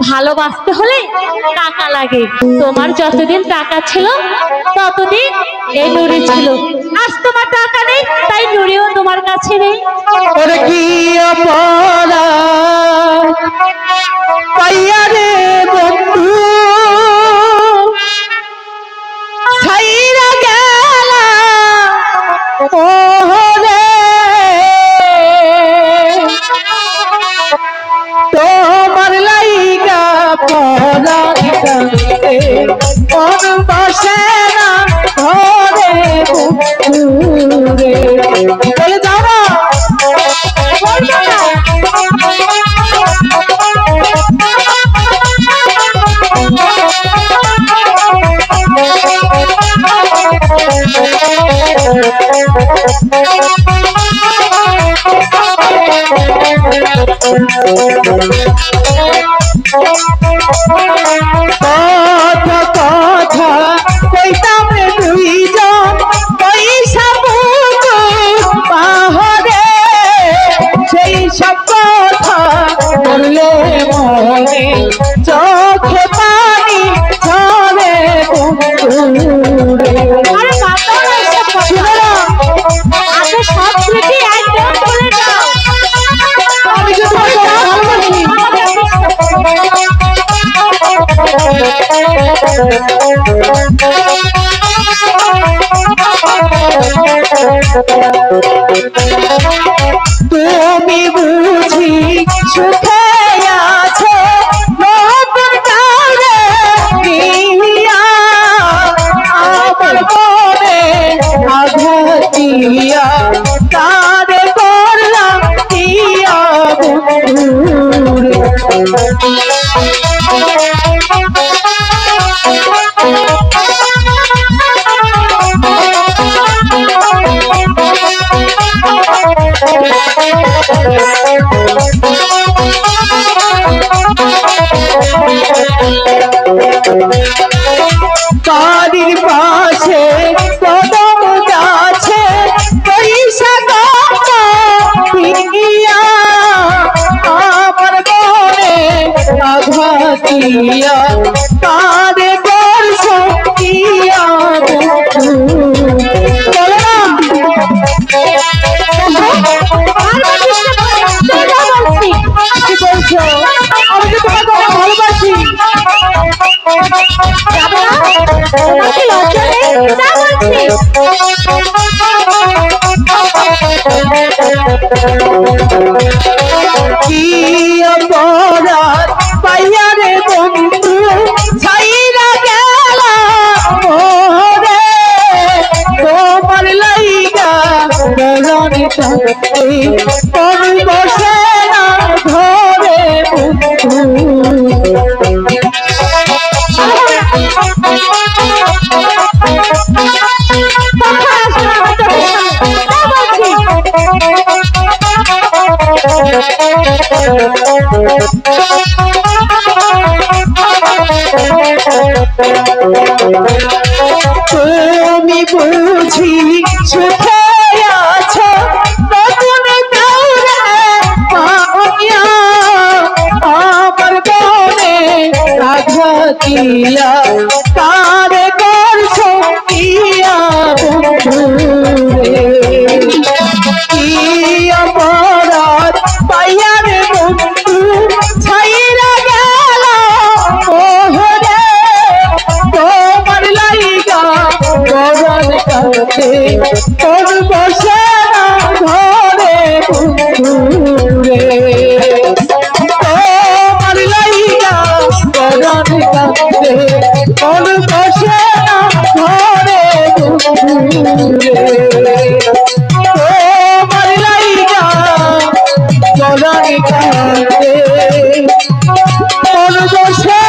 ভালোবাসতে হলে টাকা লাগে। তোমার যতদিন টাকা ছিল ততদিন এই নুরি ছিল। আজ তোমার টাকা নেই, তাই নুরিও তোমার কাছে নেই। ওরে কি অপরাধ পাইয়া রে বন্ধু, ছাইরা গেলা ওরে তোমার লাইগা পরাইতে মন বসে না ঘরে বন্ধুরে। বলে যাও না কথা কথা কইতাম রে দুইজন পয়সা বুকুর পাহরে, সেই সব কথা বললে মনে চোখে পানি ঝরে বন্ধুরে। আরে বাবা এসব কথা আগে সব স্মৃতি একদম ভুলে যাও। আমি যে তোমাকে ভালোবাসি। তুমি বুঝি সুখে আছো নতুন কারে দিয়া, আমার মনে আঘাত দিয়া কারে করলাম দিয়া বন্ধুরে। বাড়ির পাশে কদম গাছে পয়সা দিয়া, আমার মনে আঘাত দিয়া কারে করছো দিয়া কি বলছো? আমি তো তোমাকে ভালোবাসি। তোমাকে লজ্জা নেই? যা বলছি। কি অপরাধ পাইয়া রে বন্ধু, ছাইরা গেলা ওরে তোমার লাইগা গরনি থাকে কোন বসে না ঘরে বন্ধু। তুমি বুঝি সুখে আছো নতুন কাউরে পাইয়া, আমার মনে আঘাত দিয়া কারে করছো দিয়া বন্ধুরে। কি অপরাধ পাইয়া রে বন্ধু, ছাইরা গেলা ওরে তোমার লাইগা গরন কাছে তোর বসে না ঘরে বন্ধুরে। তোমার লাইগা গরন কাছে তোর বসে না ঘরে বন্ধুরে। তোমার লাইগা গরন কাছে তোর বসে